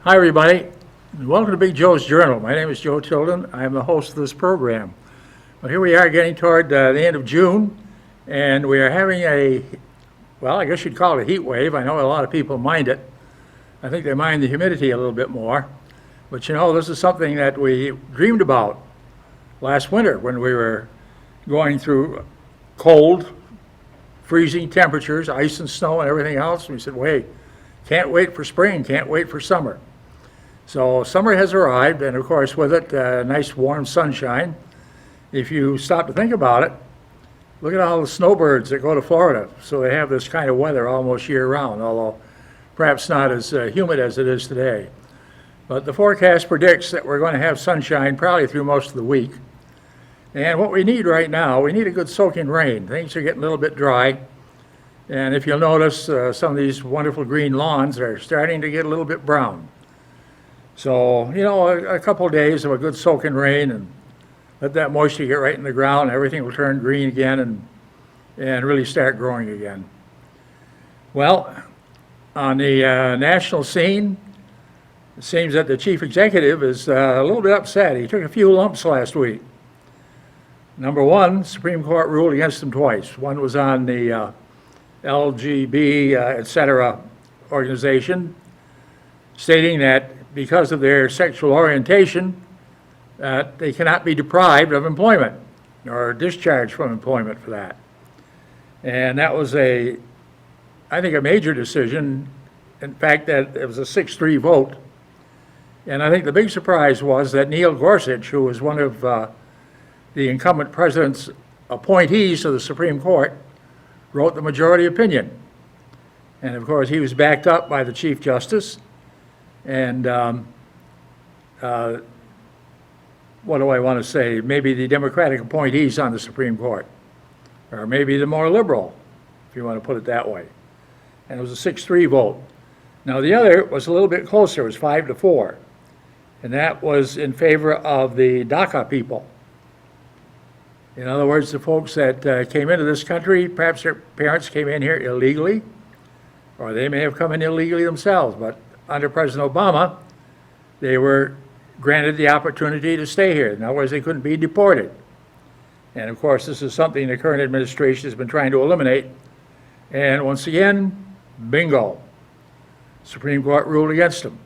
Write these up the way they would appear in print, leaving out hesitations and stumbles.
Hi, everybody, and welcome to Big Joe's Journal. My name is Joe Tilden. I am the host of this program. Well, here we are getting toward the end of June, and we are having I guess you'd call it a heat wave. I know a lot of people mind it. I think they mind the humidity a little bit more. But this is something that we dreamed about last winter when we were going through cold, freezing temperatures, ice and snow and everything else. We said, wait, can't wait for spring, can't wait for summer. So summer has arrived, and of course with it, nice warm sunshine. If you stop to think about it, look at all the snowbirds that go to Florida. So they have this kind of weather almost year-round, although perhaps not as humid as it is today. But the forecast predicts that we're going to have sunshine probably through most of the week. And what we need right now, we need a good soaking rain. Things are getting a little bit dry. And if you'll notice, some of these wonderful green lawns are starting to get a little bit brown. So, a couple of days of a good soaking rain and let that moisture get right in the ground, everything will turn green again and really start growing again. Well, on the national scene, it seems that the chief executive is a little bit upset. He took a few lumps last week. Number one, Supreme Court ruled against him twice. One was on the LGB, etc. organization, stating that because of their sexual orientation, they cannot be deprived of employment or discharged from employment for that. And that was I think, a major decision. In fact, that it was a 6-3 vote. And I think the big surprise was that Neil Gorsuch, who was one of the incumbent president's appointees to the Supreme Court, wrote the majority opinion. And of course, he was backed up by the Chief Justice. And what do I want to say? Maybe the Democratic appointees on the Supreme Court, or maybe the more liberal, if you want to put it that way. And it was a 6-3 vote. Now, the other was a little bit closer. It was 5-4. And that was in favor of the DACA people. In other words, the folks that came into this country, perhaps their parents came in here illegally, or they may have come in illegally themselves, but under President Obama, they were granted the opportunity to stay here. In other words, they couldn't be deported. And of course, this is something the current administration has been trying to eliminate. And once again, bingo, Supreme Court ruled against them.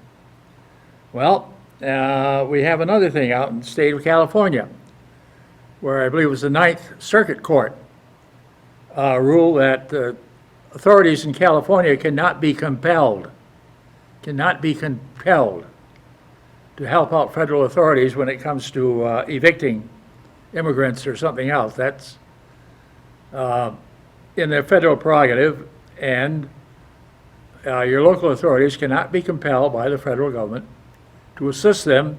Well, we have another thing out in the state of California, where I believe it was the Ninth Circuit Court ruled that authorities in California cannot be compelled to help out federal authorities when it comes to evicting immigrants or something else. That's in their federal prerogative, and your local authorities cannot be compelled by the federal government to assist them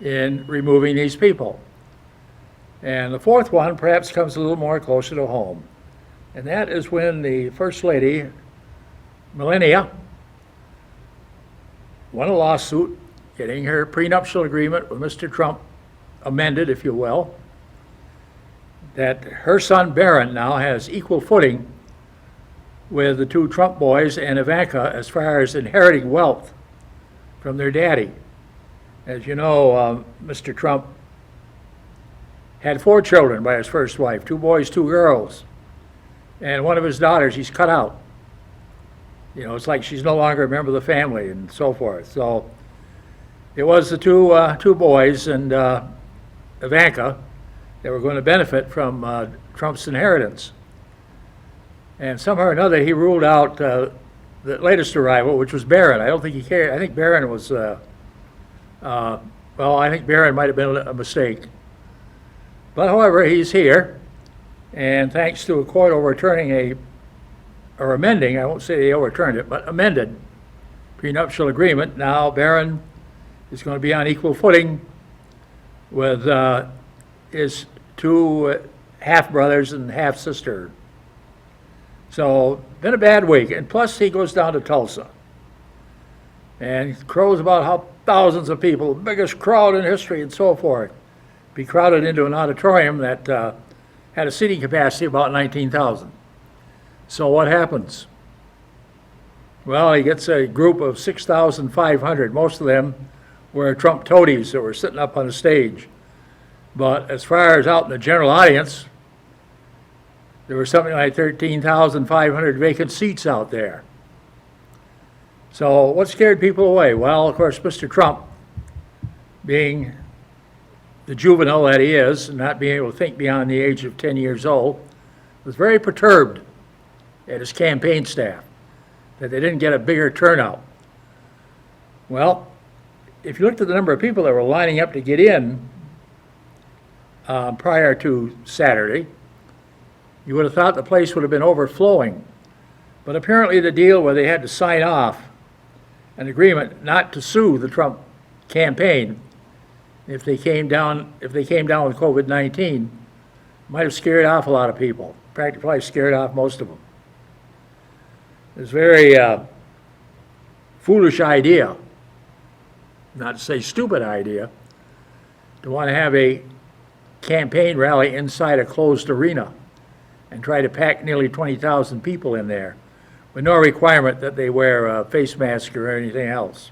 in removing these people. And the fourth one perhaps comes a little more closer to home, and that is when the First Lady, Melania, won a lawsuit getting her prenuptial agreement with Mr. Trump amended, if you will, that her son Barron now has equal footing with the two Trump boys and Ivanka as far as inheriting wealth from their daddy. As you know, Mr. Trump had 4 children by his first wife, 2 boys, 2 girls. And one of his daughters, he's cut out. It's like she's no longer a member of the family and so forth. So it was the two boys and Ivanka that were going to benefit from Trump's inheritance. And somehow or another, he ruled out the latest arrival, which was Barron. I don't think he cared. I think Barron was, I think Barron might have been a mistake. But however, he's here, and thanks to a court overturning or amending, I won't say they overturned it, but amended prenuptial agreement, now Barron is going to be on equal footing with his 2 half-brothers and half-sister. So, been a bad week, and plus he goes down to Tulsa and crows about how thousands of people, the biggest crowd in history and so forth, be crowded into an auditorium that had a seating capacity of about 19,000. So what happens? Well, he gets a group of 6,500. Most of them were Trump toadies that were sitting up on the stage. But as far as out in the general audience, there were something like 13,500 vacant seats out there. So what scared people away? Well, of course, Mr. Trump, being the juvenile that he is, and not being able to think beyond the age of 10 years old, was very perturbed at his campaign staff that they didn't get a bigger turnout. Well, if you looked at the number of people that were lining up to get in prior to Saturday, you would have thought the place would have been overflowing. But apparently the deal where they had to sign off an agreement not to sue the Trump campaign if they came down with COVID-19 might have scared off a lot of people. Probably scared off most of them. It's a very foolish idea, not to say stupid idea, to want to have a campaign rally inside a closed arena and try to pack nearly 20,000 people in there with no requirement that they wear a face mask or anything else.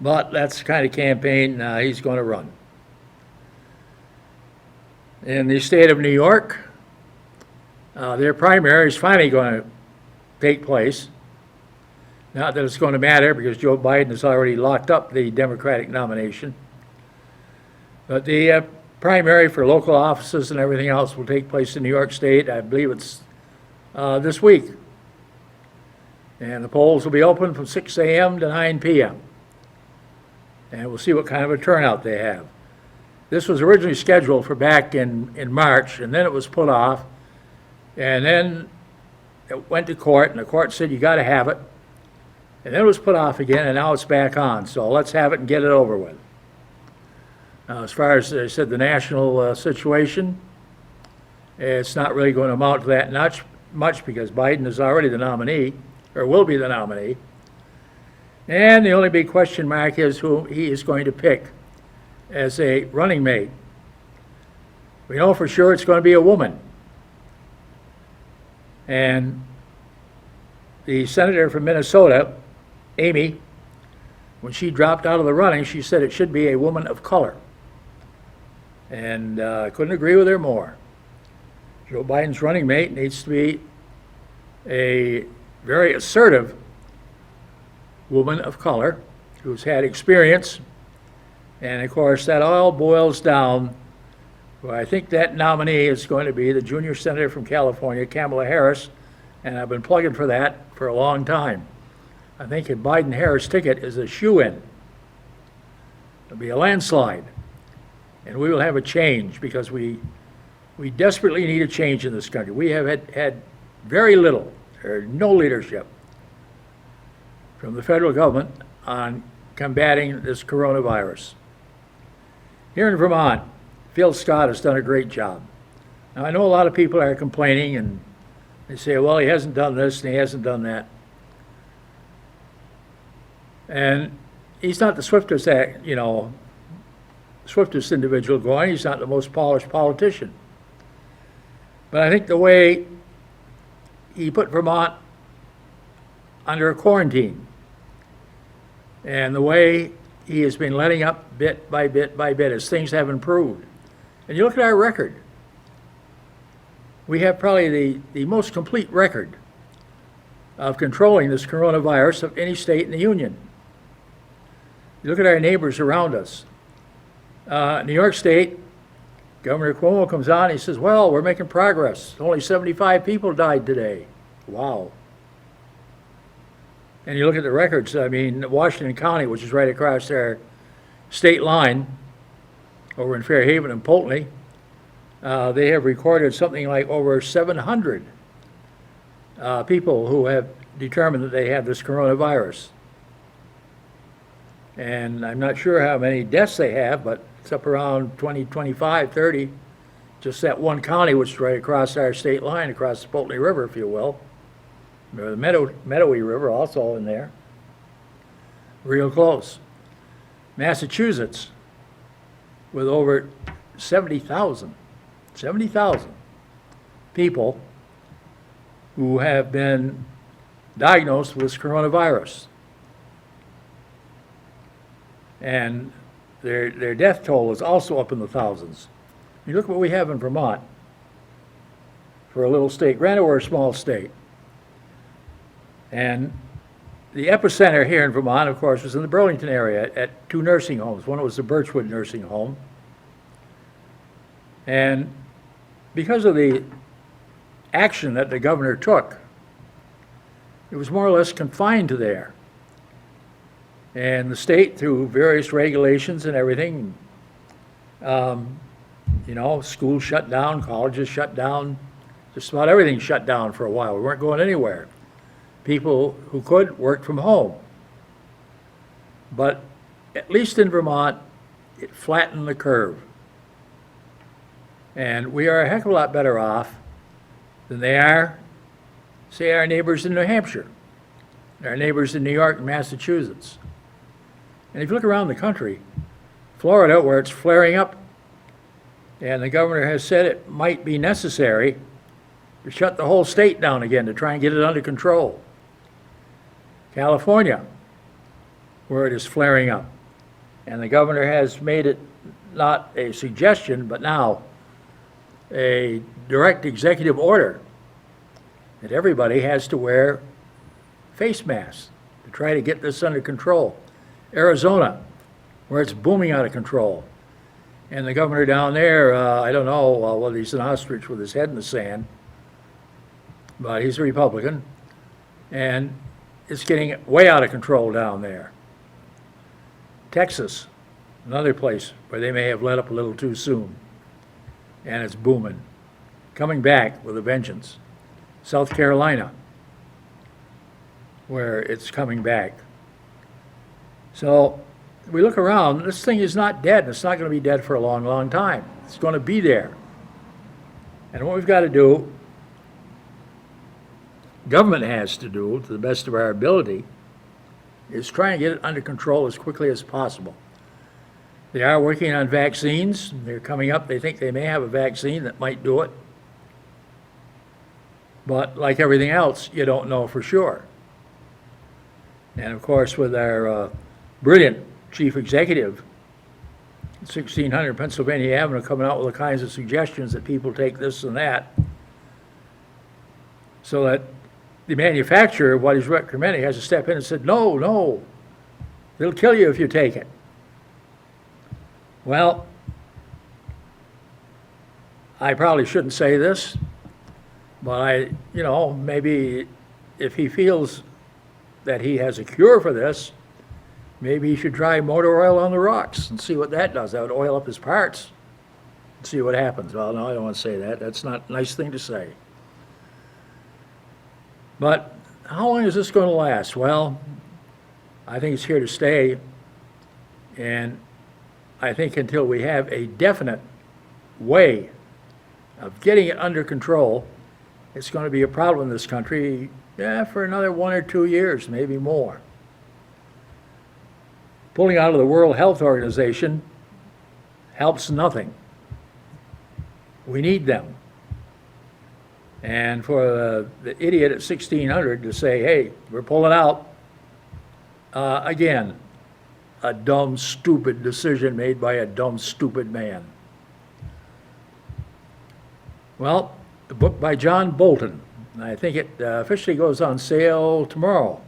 But that's the kind of campaign he's going to run. In the state of New York, their primary is finally going to take place. Not that it's going to matter because Joe Biden has already locked up the Democratic nomination. But the primary for local offices and everything else will take place in New York State. I believe it's this week. And the polls will be open from 6 a.m. to 9 p.m. And we'll see what kind of a turnout they have. This was originally scheduled for back in March, and then it was put off. And then it went to court, and the court said, you got to have it. And then it was put off again, and now it's back on. So let's have it and get it over with. As far as I said, the national situation, it's not really going to amount to that much because Biden is already the nominee, or will be the nominee. And the only big question mark is who he is going to pick as a running mate. We know for sure it's going to be a woman. And the senator from Minnesota, Amy, when she dropped out of the running, she said it should be a woman of color. And I couldn't agree with her more. Joe Biden's running mate needs to be a very assertive woman of color who's had experience. And of course, that all boils down, well, I think that nominee is going to be the junior senator from California, Kamala Harris, and I've been plugging for that for a long time. I think a Biden-Harris ticket is a shoo-in. It'll be a landslide, and we will have a change because we desperately need a change in this country. We have had very little or no leadership from the federal government on combating this coronavirus. Here in Vermont, Phil Scott has done a great job. Now, I know a lot of people are complaining and they say, well, he hasn't done this and he hasn't done that. And he's not the swiftest individual going. He's not the most polished politician. But I think the way he put Vermont under a quarantine and the way he has been letting up bit by bit by bit as things have improved. And you look at our record. We have probably the most complete record of controlling this coronavirus of any state in the union. You look at our neighbors around us. New York State, Governor Cuomo comes on, he says, well, we're making progress. Only 75 people died today. Wow. And you look at the records, I mean, Washington County, which is right across our state line, over in Fairhaven and Poultney, they have recorded something like over 700 people who have determined that they have this coronavirus. And I'm not sure how many deaths they have, but it's up around 20, 25, 30. Just that one county, which is right across our state line, across the Poultney River, if you will. Or the Meadowy River also in there. Real close. Massachusetts, with over 70,000 people who have been diagnosed with coronavirus. And their death toll is also up in the thousands. You look what we have in Vermont for a little state. Granted, we're a small state. And the epicenter here in Vermont, of course, was in the Burlington area at two nursing homes. One was the Birchwood Nursing Home. And because of the action that the governor took, it was more or less confined to there. And the state, through various regulations and everything, schools shut down, colleges shut down, just about everything shut down for a while. We weren't going anywhere. People who could worked from home. But at least in Vermont, it flattened the curve. And we are a heck of a lot better off than they are, say, our neighbors in New Hampshire, our neighbors in New York and Massachusetts. And if you look around the country, Florida, where it's flaring up, and the governor has said it might be necessary to shut the whole state down again to try and get it under control. California, where it is flaring up, and the governor has made it not a suggestion, but now a direct executive order that everybody has to wear face masks to try to get this under control. Arizona, where it's booming out of control. And the governor down there, I don't know whether he's an ostrich with his head in the sand, but he's a Republican, and it's getting way out of control down there. Texas, another place where they may have let up a little too soon, and it's booming, coming back with a vengeance. South Carolina, where it's coming back. So we look around, this thing is not dead, and it's not going to be dead for a long, long time. It's going to be there. And what we've got to do, government has to do, to the best of our ability, is try and get it under control as quickly as possible. They are working on vaccines. They're coming up. They think they may have a vaccine that might do it. But like everything else, you don't know for sure. And of course, with our brilliant chief executive, 1600 Pennsylvania Avenue, coming out with all kinds of suggestions that people take this and that, so that the manufacturer of what he's recommending has to step in and said, no, it'll kill you if you take it. Well, I probably shouldn't say this, but maybe if he feels that he has a cure for this, maybe he should try motor oil on the rocks and see what that does. That would oil up his parts and see what happens. Well, no, I don't want to say that. That's not a nice thing to say. But how long is this going to last? Well, I think it's here to stay. And I think until we have a definite way of getting it under control, it's going to be a problem in this country, for another 1 or 2 years, maybe more. Pulling out of the World Health Organization helps nothing. We need them. And for the idiot at 1600 to say, hey, we're pulling out, again, a dumb, stupid decision made by a dumb, stupid man. Well, the book by John Bolton, I think it officially goes on sale tomorrow,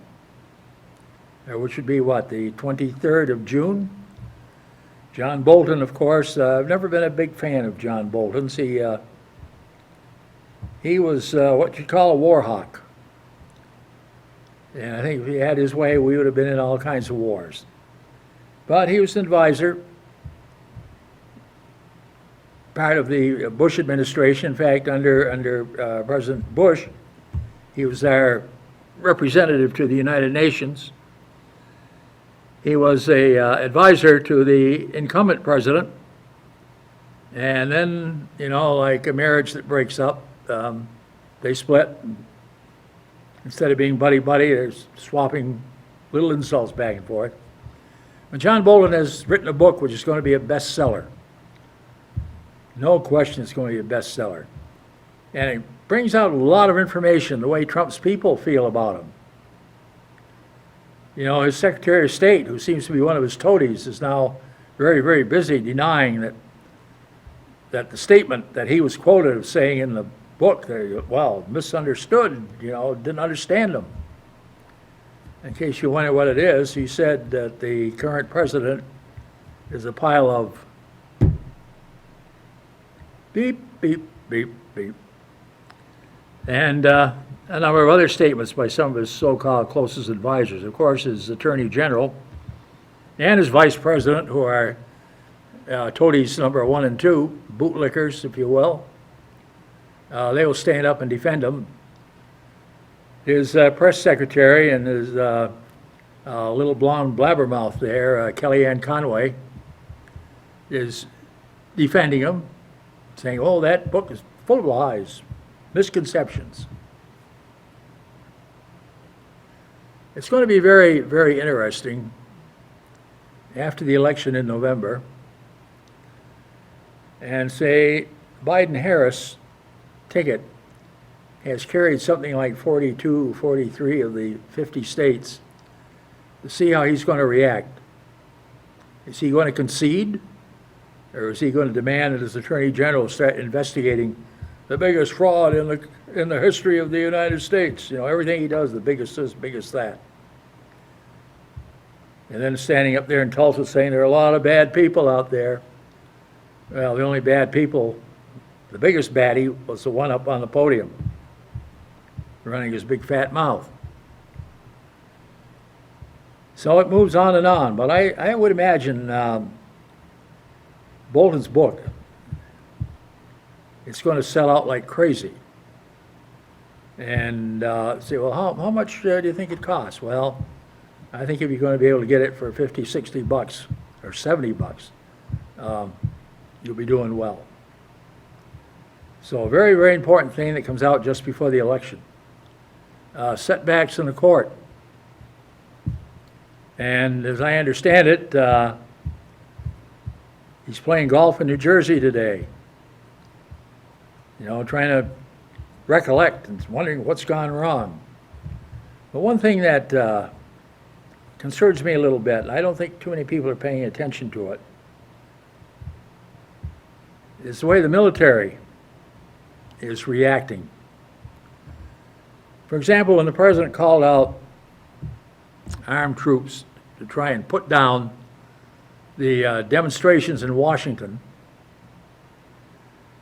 which would be what, the 23rd of June? John Bolton, of course, I've never been a big fan of John Bolton's. He was what you'd call a war hawk. And I think if he had his way, we would have been in all kinds of wars. But he was an advisor, part of the Bush administration. In fact, under President Bush, he was our representative to the United Nations. He was a advisor to the incumbent president. And then, like a marriage that breaks up, they split. Instead of being buddy-buddy, they're swapping little insults back and forth. But John Bolton has written a book which is going to be a bestseller. No question it's going to be a bestseller. And it brings out a lot of information, the way Trump's people feel about him. You know, his Secretary of State, who seems to be one of his toadies, is now very, very busy denying that the statement that he was quoted as saying in the book, that, well, misunderstood, you know, didn't understand him. In case you wonder what it is, he said that the current president is a pile of beep, beep, beep, beep. And a number of other statements by some of his so-called closest advisors. Of course, his attorney general and his vice president, who are toadies number 1 and 2, bootlickers, if you will, they will stand up and defend him. His press secretary and his little blonde blabbermouth there, Kellyanne Conway, is defending him, saying, oh, that book is full of lies, misconceptions. It's going to be very, very interesting after the election in November, and say Biden-Harris ticket has carried something like 42, 43 of the 50 states, to see how he's going to react. Is he going to concede, or is he going to demand that his attorney general start investigating the biggest fraud in the history of the United States? You know, everything he does, the biggest this, biggest that. And then standing up there in Tulsa saying there are a lot of bad people out there. Well, the only bad people, the biggest baddie was the one up on the podium, running his big fat mouth. So it moves on and on, but I would imagine Bolton's book, it's going to sell out like crazy. And say, well, how much do you think it costs? Well, I think if you're going to be able to get it for 50, 60 bucks or 70 bucks, you'll be doing well. So a very, very important thing that comes out just before the election. Setbacks in the court. And as I understand it, he's playing golf in New Jersey today. You know, trying to recollect and wondering what's gone wrong. But one thing that concerns me a little bit, and I don't think too many people are paying attention to it, is the way the military is reacting. For example, when the president called out armed troops to try and put down the demonstrations in Washington,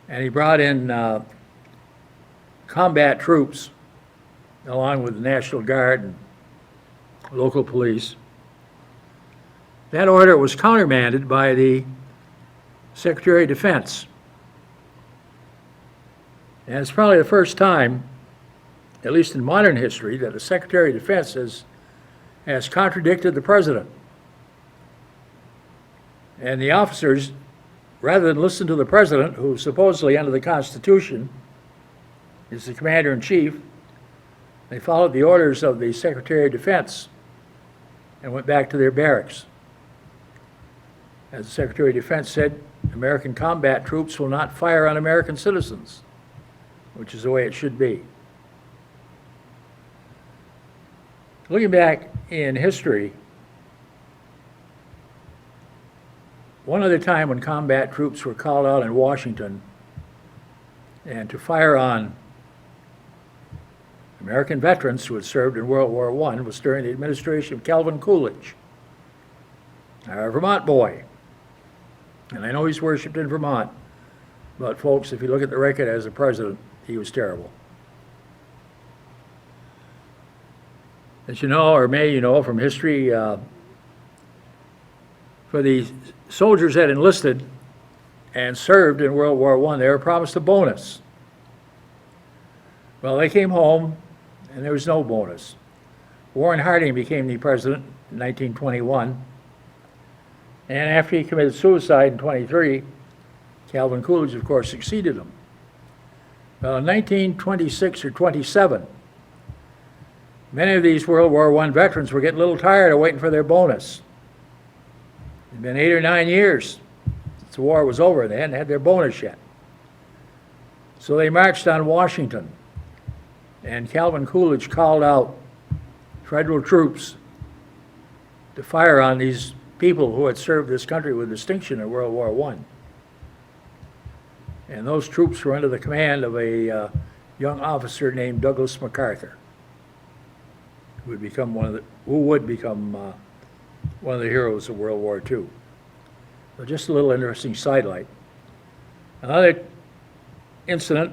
and he brought in combat troops along with the National Guard and local police, that order was countermanded by the Secretary of Defense. And it's probably the first time, at least in modern history, that the Secretary of Defense has contradicted the president. And the officers, rather than listen to the president, who supposedly under the Constitution is the commander-in-chief, they followed the orders of the Secretary of Defense and went back to their barracks. As the Secretary of Defense said, American combat troops will not fire on American citizens, which is the way it should be. Looking back in history, one other time when combat troops were called out in Washington and to fire on American veterans who had served in World War I was during the administration of Calvin Coolidge, our Vermont boy. And I know he's worshipped in Vermont, but folks, if you look at the record as a president, he was terrible. As you know, or may you know from history, for the soldiers that enlisted and served in World War I, they were promised a bonus. Well, they came home, and there was no bonus. Warren Harding became the president in 1921, and after he committed suicide in 23, Calvin Coolidge, of course, succeeded him. Well, in 1926 or 27, many of these World War I veterans were getting a little tired of waiting for their bonus. It had been 8 or 9 years since the war was over. They hadn't had their bonus yet. So they marched on Washington, and Calvin Coolidge called out federal troops to fire on these people who had served this country with distinction in World War I. And those troops were under the command of a young officer named Douglas MacArthur, who would become one of the heroes of World War II. So just a little interesting sidelight. Another incident,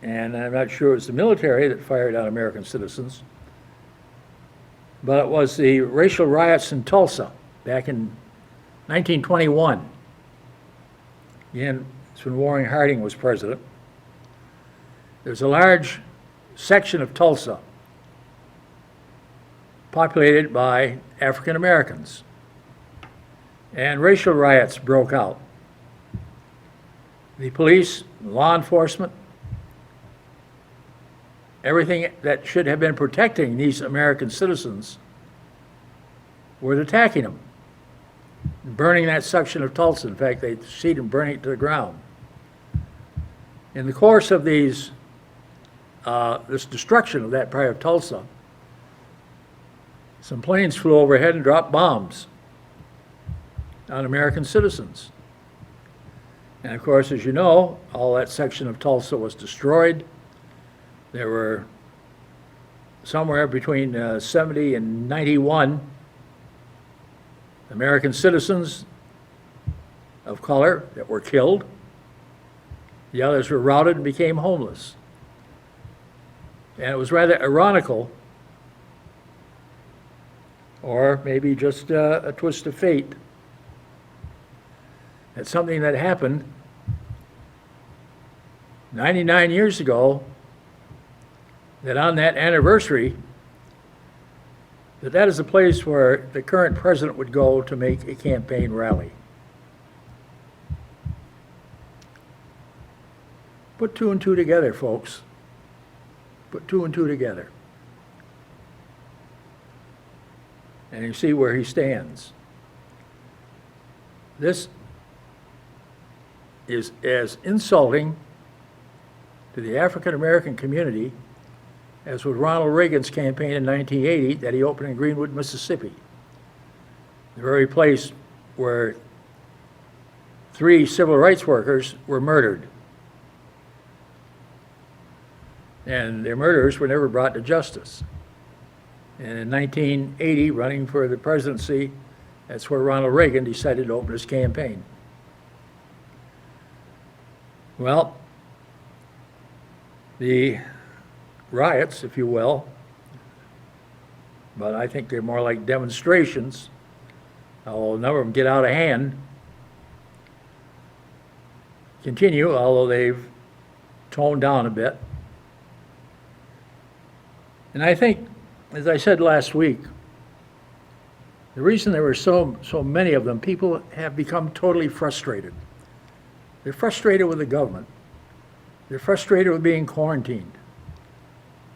and I'm not sure it was the military that fired on American citizens, but it was the racial riots in Tulsa back in 1921. Again, it's when Warren Harding was president. There's a large section of Tulsa populated by African Americans, and racial riots broke out. The police, law enforcement, everything that should have been protecting these American citizens were attacking them, burning that section of Tulsa. In fact, they see them burning it to the ground. In the course of this destruction of that part of Tulsa, some planes flew overhead and dropped bombs on American citizens. And of course, as you know, all that section of Tulsa was destroyed. There were somewhere between 70 and 91 American citizens of color that were killed. The others were routed and became homeless. And it was rather ironical, or maybe just a twist of fate, that something that happened 99 years ago, that on that anniversary, that is a place where the current president would go to make a campaign rally. Put two and two together, folks. Put two and two together. And you see where he stands. This is as insulting to the African American community as with Ronald Reagan's campaign in 1980 that he opened in Greenwood, Mississippi, the very place where 3 civil rights workers were murdered. And their murderers were never brought to justice. And in 1980, running for the presidency, that's where Ronald Reagan decided to open his campaign. Well, the riots, if you will, but I think they're more like demonstrations, although a number of them get out of hand, continue, although they've toned down a bit. And I think, as I said last week, the reason there were so many of them, people have become totally frustrated. They're frustrated with the government. They're frustrated with being quarantined.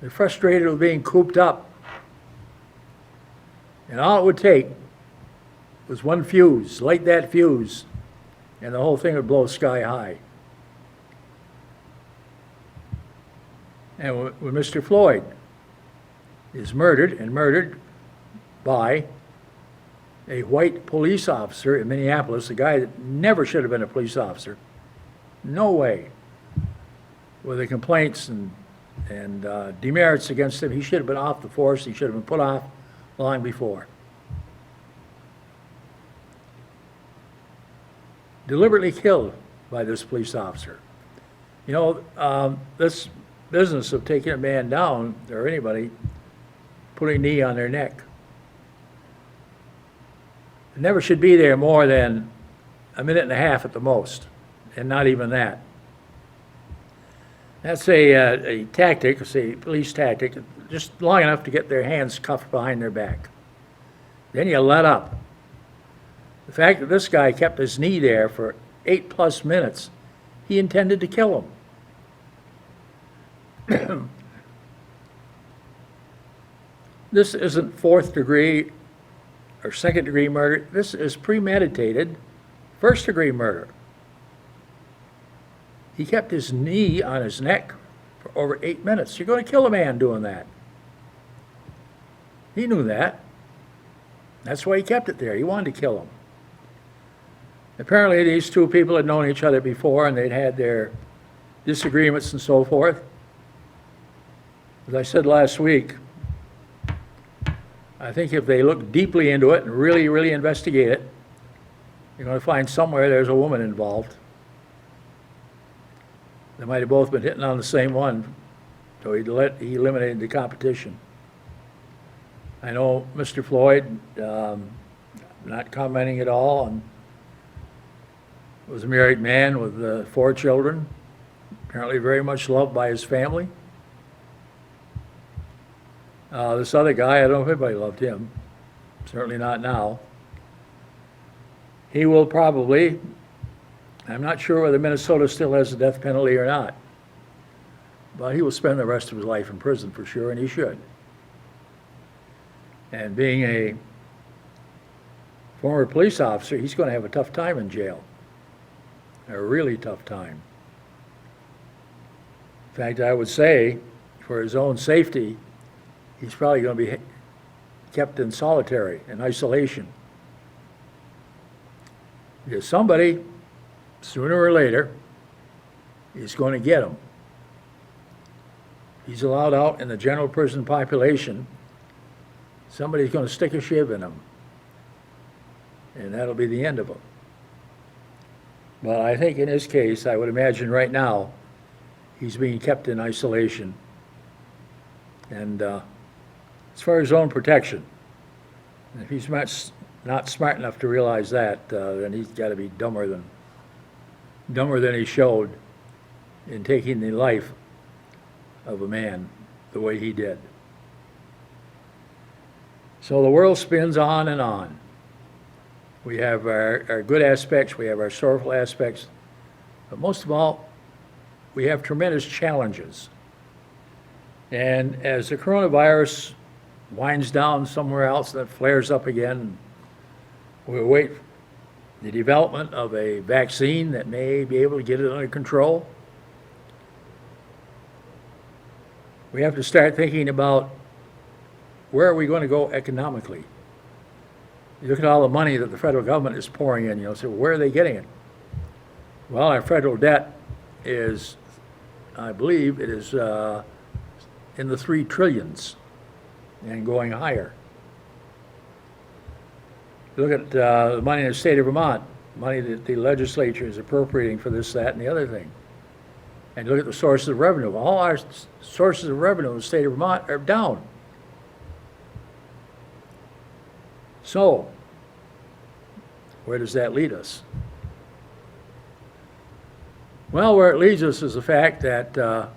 They're frustrated with being cooped up. And all it would take was one fuse, light that fuse, and the whole thing would blow sky high. And when Mr. Floyd is murdered by a white police officer in Minneapolis, a guy that never should have been a police officer. No way. With the complaints and demerits against him, he should have been off the force. He should have been put off long before. Deliberately killed by this police officer. You know, this business of taking a man down, or anybody, putting a knee on their neck, it never should be there more than a minute and a half at the most, and not even that. That's a tactic, it's a police tactic, just long enough to get their hands cuffed behind their back. Then you let up. The fact that this guy kept his knee there for 8+ minutes, he intended to kill him. This isn't 4th degree or 2nd degree murder. This is premeditated 1st degree murder. He kept his knee on his neck for over 8 minutes. You're going to kill a man doing that. He knew that. That's why he kept it there. He wanted to kill him. Apparently, these two people had known each other before, and they'd had their disagreements and so forth. As I said last week, I think if they look deeply into it and really, really investigate it, you're going to find somewhere there's a woman involved. They might have both been hitting on the same one, so he eliminated the competition. I know Mr. Floyd, not commenting at all, and was a married man with 4 children, apparently very much loved by his family. This other guy, I don't know if anybody loved him, certainly not now. He will probably, I'm not sure whether Minnesota still has the death penalty or not, but he will spend the rest of his life in prison for sure, and he should. And being a former police officer, he's going to have a tough time in jail, a really tough time. In fact, I would say, for his own safety, he's probably going to be kept in solitary, in isolation. Because somebody, sooner or later, is going to get him. He's allowed out in the general prison population. Somebody's going to stick a shiv in him. And that'll be the end of him. But I think in his case, I would imagine right now, he's being kept in isolation. And it's for his own protection. And if he's not smart enough to realize that, then he's got to be dumber than he showed in taking the life of a man the way he did. So the world spins on and on. We have our good aspects, we have our sorrowful aspects, but most of all, we have tremendous challenges. And as the coronavirus winds down somewhere else, that flares up again, we wait the development of a vaccine that may be able to get it under control. We have to start thinking about where are we going to go economically. You look at all the money that the federal government is pouring in, so where are they getting it? Well, our federal debt is, I believe, it is in the 3 trillions and going higher. Look at the money in the state of Vermont, money that the legislature is appropriating for this, that, and the other thing. And look at the sources of revenue. All our sources of revenue in the state of Vermont are down. So, where does that lead us? Well, where it leads us is the fact that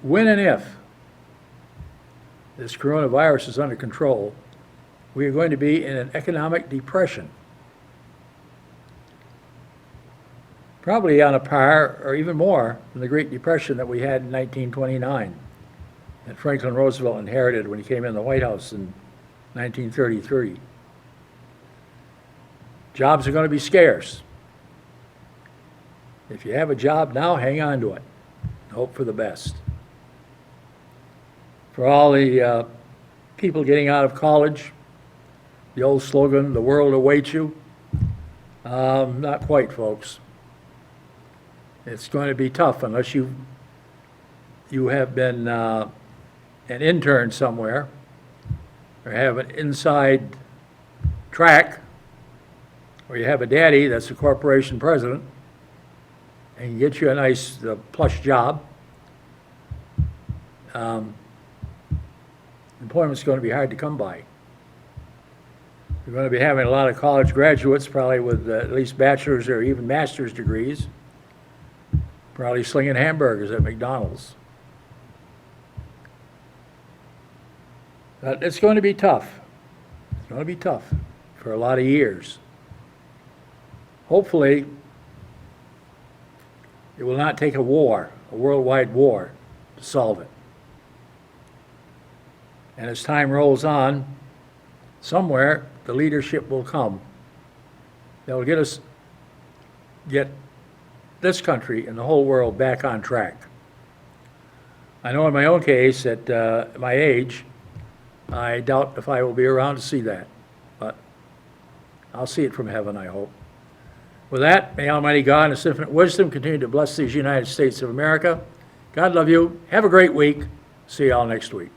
when and if this coronavirus is under control, we are going to be in an economic depression. Probably on a par or even more than the Great Depression that we had in 1929 that Franklin Roosevelt inherited when he came in the White House in 1933. Jobs are going to be scarce. If you have a job now, hang on to it. Hope for the best. For all the people getting out of college, the old slogan, "The world awaits you," not quite, folks. It's going to be tough unless you have been an intern somewhere or have an inside track, or you have a daddy that's a corporation president and can get you a nice plush job. Employment's going to be hard to come by. We're going to be having a lot of college graduates, probably with at least bachelor's or even master's degrees, probably slinging hamburgers at McDonald's. But it's going to be tough. It's going to be tough for a lot of years. Hopefully, it will not take a war, a worldwide war, to solve it. And as time rolls on, somewhere the leadership will come that will get this country and the whole world back on track. I know in my own case, at my age, I doubt if I will be around to see that, but I'll see it from heaven, I hope. With that, may Almighty God in His infinite wisdom continue to bless these United States of America. God love you. Have a great week. See you all next week.